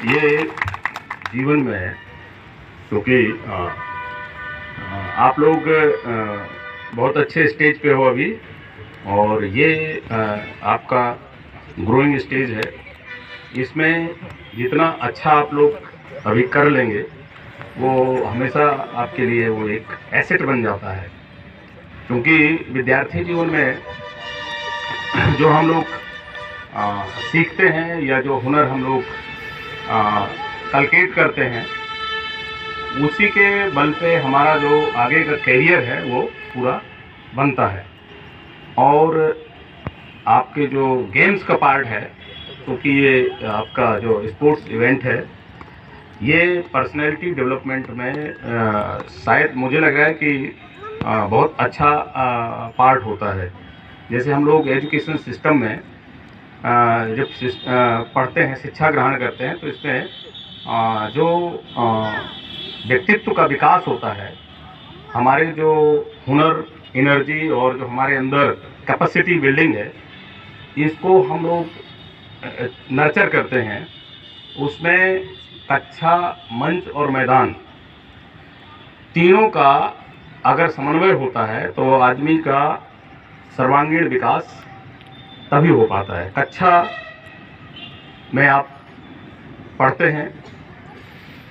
ये जीवन में है क्योंकि आप लोग बहुत अच्छे स्टेज पे हो अभी, और ये आपका ग्रोइंग स्टेज है। इसमें जितना अच्छा आप लोग अभी कर लेंगे वो हमेशा आपके लिए वो एक एसेट बन जाता है। क्योंकि विद्यार्थी जीवन में जो हम लोग सीखते हैं या जो हुनर हम लोग कल्टिवेट करते हैं, उसी के बल पे हमारा जो आगे का करियर है वो पूरा बनता है। और आपके जो गेम्स का पार्ट है, क्योंकि ये आपका जो स्पोर्ट्स इवेंट है, ये पर्सनैलिटी डेवलपमेंट में शायद मुझे लग रहा है कि बहुत अच्छा पार्ट होता है। जैसे हम लोग एजुकेशन सिस्टम में जब पढ़ते हैं, शिक्षा ग्रहण करते हैं, तो इसमें जो व्यक्तित्व का विकास होता है, हमारे जो हुनर, एनर्जी और जो हमारे अंदर कैपेसिटी बिल्डिंग है, इसको हम लोग नर्चर करते हैं। उसमें कक्षा, मंच और मैदान तीनों का अगर समन्वय होता है तो आदमी का सर्वांगीण विकास तभी हो पाता है। कक्षा में आप पढ़ते हैं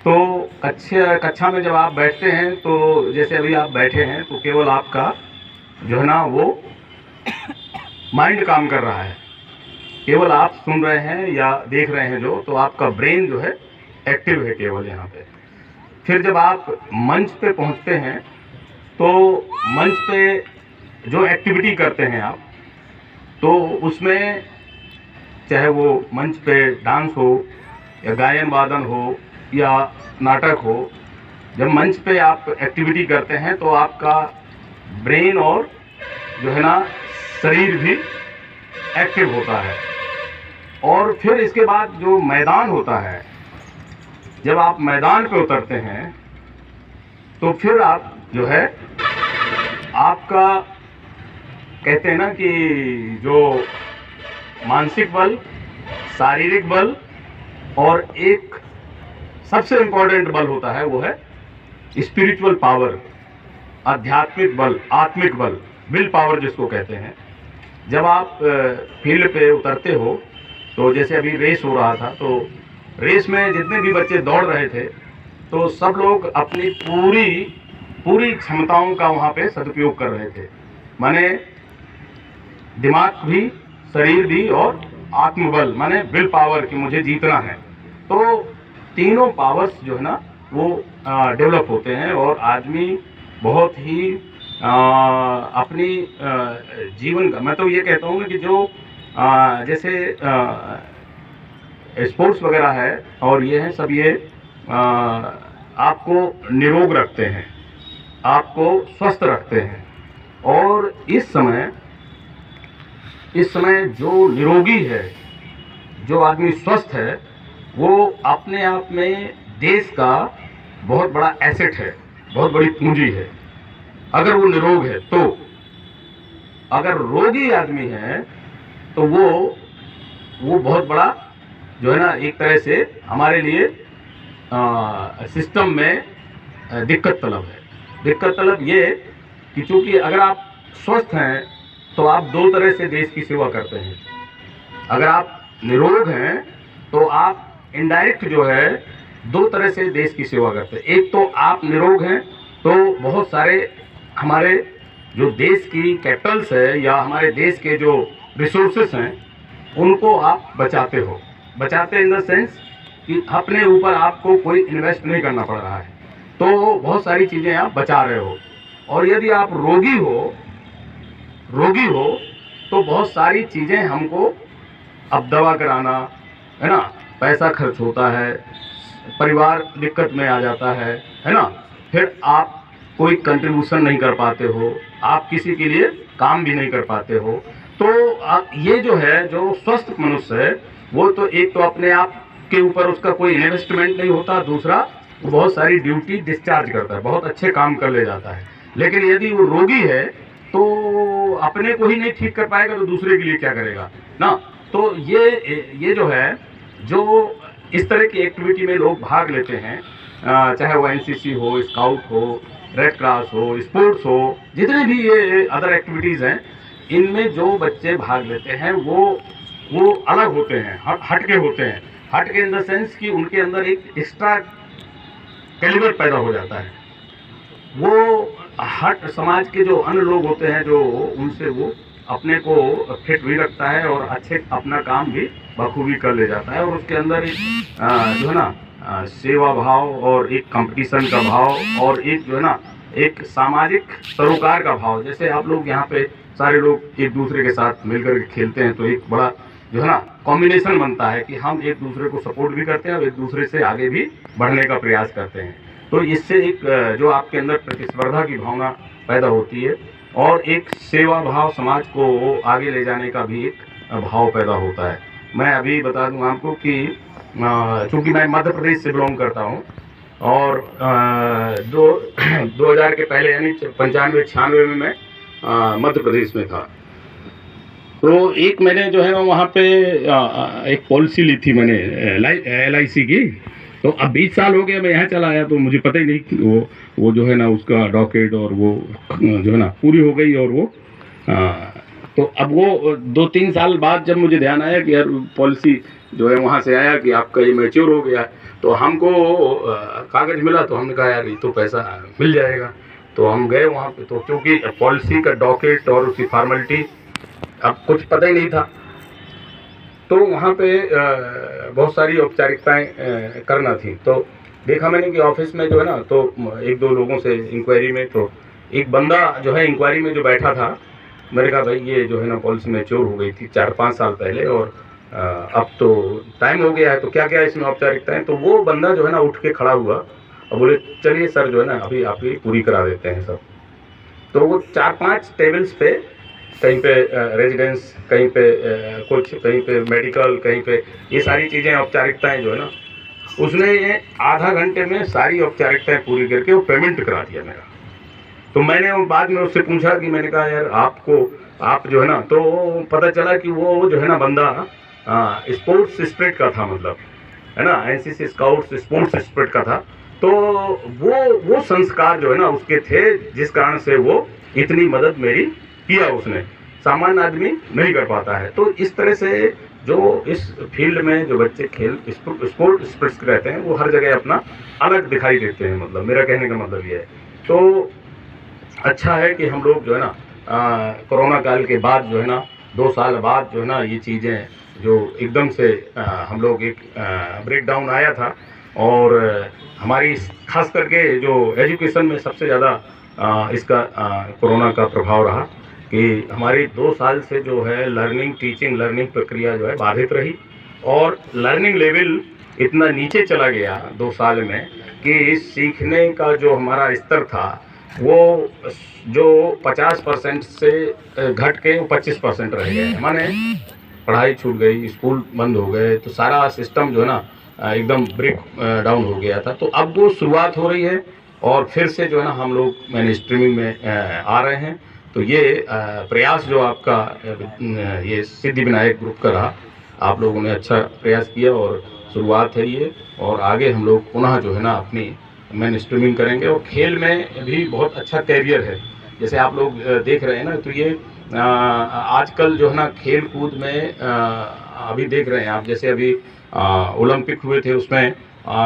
तो कक्षा में जब आप बैठते हैं, तो जैसे अभी आप बैठे हैं, तो केवल आपका जो है ना वो माइंड काम कर रहा है, केवल आप सुन रहे हैं या देख रहे हैं जो, तो आपका ब्रेन जो है एक्टिव है केवल यहाँ पे। फिर जब आप मंच पे पहुँचते हैं तो मंच पे जो एक्टिविटी करते हैं आप, तो उसमें चाहे वो मंच पे डांस हो या गायन वादन हो या नाटक हो, जब मंच पे आप एक्टिविटी करते हैं तो आपका ब्रेन और जो है ना शरीर भी एक्टिव होता है। और फिर इसके बाद जो मैदान होता है, जब आप मैदान पे उतरते हैं तो फिर आप जो है आपका कहते हैं ना कि जो मानसिक बल, शारीरिक बल और एक सबसे इम्पोर्टेंट बल होता है वो है स्पिरिचुअल पावर, आध्यात्मिक बल, आत्मिक बल, विल पावर जिसको कहते हैं। जब आप फील्ड पे उतरते हो, तो जैसे अभी रेस हो रहा था, तो रेस में जितने भी बच्चे दौड़ रहे थे, तो सब लोग अपनी पूरी क्षमताओं का वहाँ पे सदुपयोग कर रहे थे। माने दिमाग भी, शरीर भी और आत्मबल, माने विल पावर कि मुझे जीतना है। तो तीनों पावर्स जो है ना वो डेवलप होते हैं और आदमी बहुत ही अपनी जीवन का, मैं तो ये कहता हूँ कि जो जैसे स्पोर्ट्स वगैरह है और ये है सब, ये आपको निरोग रखते हैं, आपको स्वस्थ रखते हैं। और इस समय जो निरोगी है, जो आदमी स्वस्थ है, वो अपने आप में देश का बहुत बड़ा एसेट है, बहुत बड़ी पूंजी है, अगर वो निरोग है तो। अगर रोगी आदमी है तो वो बहुत बड़ा जो है ना एक तरह से हमारे लिए सिस्टम में दिक्कत तलब है। दिक्कत तलब ये कि चूँकि अगर आप स्वस्थ हैं तो आप दो तरह से देश की सेवा करते हैं। अगर आप निरोग हैं तो आप इनडायरेक्ट जो है दो तरह से देश की सेवा करते हैं। एक तो आप निरोग हैं तो बहुत सारे हमारे जो देश की कैपिटल्स है या हमारे देश के जो रिसोर्सेस हैं उनको आप बचाते हो। बचाते इन द सेंस कि अपने ऊपर आपको कोई इन्वेस्ट नहीं करना पड़ रहा है, तो बहुत सारी चीज़ें आप बचा रहे हो। और यदि आप रोगी हो तो बहुत सारी चीज़ें हमको अब दवा कराना है ना, पैसा खर्च होता है, परिवार दिक्कत में आ जाता है ना। फिर आप कोई कंट्रीब्यूशन नहीं कर पाते हो, आप किसी के लिए काम भी नहीं कर पाते हो। तो ये जो है, जो स्वस्थ मनुष्य है, वो तो एक तो अपने आप के ऊपर उसका कोई इन्वेस्टमेंट नहीं होता, दूसरा वो बहुत सारी ड्यूटी डिस्चार्ज करता है, बहुत अच्छे काम कर ले जाता है। लेकिन यदि वो रोगी है तो अपने को ही नहीं ठीक कर पाएगा तो दूसरे के लिए क्या करेगा ना। तो ये जो है, जो इस तरह की एक्टिविटी में लोग भाग लेते हैं, चाहे वो एनसीसी हो, स्काउट हो, रेड क्रॉस हो, स्पोर्ट्स हो, जितने भी ये अदर एक्टिविटीज़ हैं, इनमें जो बच्चे भाग लेते हैं वो अलग होते हैं, हट के होते हैं। हट के इन द सेंस कि उनके अंदर एक एक्स्ट्रा कैलिबर पैदा हो जाता है। वो हट समाज के जो अन्य लोग होते हैं, जो उनसे वो अपने को फिट भी रखता है और अच्छे अपना काम भी बखूबी कर ले जाता है। और उसके अंदर एक जो है ना सेवा भाव और एक कंपटीशन का भाव और एक जो है ना एक सामाजिक सरोकार का भाव। जैसे आप लोग यहाँ पे सारे लोग एक दूसरे के साथ मिलकर के खेलते हैं, तो एक बड़ा जो है ना कॉम्बिनेशन बनता है कि हम एक दूसरे को सपोर्ट भी करते हैं और एक दूसरे से आगे भी बढ़ने का प्रयास करते हैं। तो इससे एक जो आपके अंदर प्रतिस्पर्धा की भावना पैदा होती है और एक सेवा भाव, समाज को आगे ले जाने का भी एक भाव पैदा होता है। मैं अभी बता दूं आपको कि चूँकि मैं मध्य प्रदेश से बिलोंग करता हूं और 2000 के पहले यानी 95-96 में मैं मध्य प्रदेश में था। तो एक मैंने जो है वहाँ पे एक पॉलिसी ली थी मैंने LIC की। तो अब 20 साल हो गया मैं यहाँ चला आया, तो मुझे पता ही नहीं कि वो जो है ना उसका डॉकेट और वो जो है ना पूरी हो गई। और वो तो अब वो 2-3 साल बाद जब मुझे ध्यान आया कि यार पॉलिसी जो है वहाँ से आया कि आपका ये मैच्योर हो गया, तो हमको कागज़ मिला, तो हमने कहा यार ये तो पैसा मिल जाएगा। तो हम गए वहाँ पे, तो क्योंकि पॉलिसी का डॉकेट और उसकी फॉर्मेलिटी अब कुछ पता ही नहीं था, तो वहाँ पे बहुत सारी औपचारिकताएं करना थी। तो देखा मैंने कि ऑफिस में जो है ना, तो 1-2 लोगों से इंक्वायरी में, तो एक बंदा जो है इंक्वायरी में जो बैठा था, मैंने कहा भाई ये जो है ना पॉलिसी मैच्योर हो गई थी 4-5 साल पहले और अब तो टाइम हो गया है, तो क्या क्या इसमें औपचारिकताएं। तो वो बंदा जो है ना उठ के खड़ा हुआ और बोले चलिए सर जो है ना अभी आप ये पूरी करा देते हैं सब। तो वो 4-5 टेबल्स पे, कहीं पे रेजिडेंस, कहीं पे कुछ, कहीं पे मेडिकल, कहीं पे ये सारी चीज़ें औपचारिकताएं जो है ना, उसने आधा घंटे में सारी औपचारिकताएं पूरी करके वो पेमेंट करा दिया मेरा। तो मैंने बाद में उससे पूछा कि मैंने कहा यार आप जो है ना, तो पता चला कि वो जो है ना बंदा स्पोर्ट्स स्पिरिट का था, मतलब है ना एनसीसी स्काउट्स स्पोर्ट्स स्पिरिट का था। तो वो संस्कार जो है ना उसके थे, जिस कारण से वो इतनी मदद मेरी किया उसने, सामान्य आदमी नहीं कर पाता है। तो इस तरह से जो इस फील्ड में जो बच्चे स्पोर्ट स्पिरिट्स रहते हैं, वो हर जगह अपना अलग दिखाई देते हैं। मतलब मेरा कहने का मतलब ये है। तो अच्छा है कि हम लोग जो है ना कोरोना काल के बाद जो है ना 2 साल बाद जो है ना ये चीज़ें जो एकदम से हम लोग एक ब्रेक डाउन आया था, और हमारी खास करके जो एजुकेशन में सबसे ज़्यादा इसका कोरोना का प्रभाव रहा कि हमारी 2 साल से जो है टीचिंग लर्निंग प्रक्रिया जो है बाधित रही, और लर्निंग लेवल इतना नीचे चला गया 2 साल में कि सीखने का जो हमारा स्तर था वो जो 50% से घट के 25% रह गए। माने पढ़ाई छूट गई, स्कूल बंद हो गए, तो सारा सिस्टम जो है ना एकदम ब्रेक डाउन हो गया था। तो अब वो शुरुआत हो रही है और फिर से जो है ना हम लोग मैंने स्ट्रीमिंग में आ रहे हैं। तो ये प्रयास जो आपका ये सिद्धि विनायक ग्रुप का रहा, आप लोगों ने अच्छा प्रयास किया और शुरुआत है ये, और आगे हम लोग पुनः जो है ना अपनी मैन स्ट्रीमिंग करेंगे। और खेल में भी बहुत अच्छा कैरियर है, जैसे आप लोग देख रहे हैं ना। तो ये आजकल जो है ना खेल कूद में अभी देख रहे हैं आप, जैसे अभी ओलंपिक हुए थे, उसमें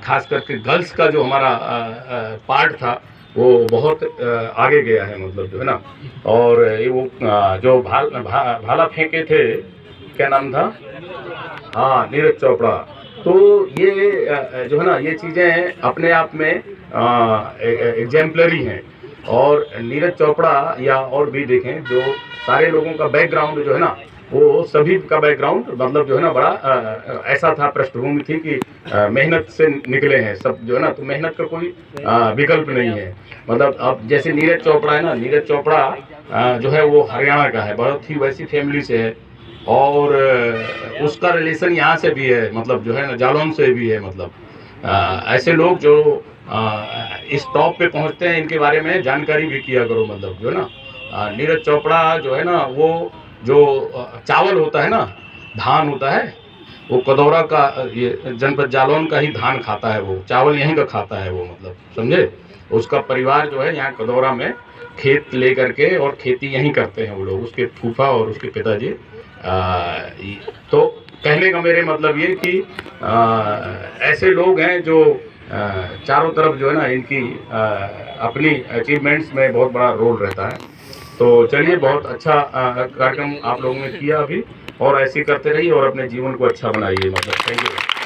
खास करके गर्ल्स का जो हमारा पार्ट था वो बहुत आगे गया है, मतलब जो है ना। और ये वो जो भाला फेंके थे, क्या नाम था, हाँ नीरज चोपड़ा। तो ये जो है ना ये चीज़ें अपने आप में एग्जाम्पलरी हैं। और नीरज चोपड़ा या और भी देखें, जो सारे लोगों का बैकग्राउंड जो है ना, वो सभी का बैकग्राउंड मतलब जो है ना बड़ा ऐसा था, पृष्ठभूमि थी कि मेहनत से निकले हैं सब जो है ना। तो मेहनत का कोई विकल्प नहीं है। मतलब अब जैसे नीरज चोपड़ा है ना, नीरज चोपड़ा जो है वो हरियाणा का है, बहुत ही वैसी फैमिली से है, और उसका रिलेशन यहाँ से भी है, मतलब जो है ना जालौन से भी है। मतलब ऐसे लोग जो इस टॉप पे पहुँचते हैं, इनके बारे में जानकारी भी किया करो। मतलब जो है ना नीरज चोपड़ा जो है ना, वो जो चावल होता है ना, धान होता है, वो कदौरा का ये जनपद जालौन का ही धान खाता है, वो चावल यहीं का खाता है वो, मतलब समझे। उसका परिवार जो है यहाँ कदौरा में खेत ले करके और खेती यहीं करते हैं वो लोग, उसके फूफा और उसके पिताजी। तो कहने का मेरे मतलब ये कि ऐसे लोग हैं जो चारों तरफ जो है ना इनकी अपनी अचीवमेंट्स में बहुत बड़ा रोल रहता है। तो चलिए, बहुत अच्छा कार्यक्रम आप लोगों ने किया अभी, और ऐसे करते रहिए और अपने जीवन को अच्छा बनाइए, मतलब थैंक यू।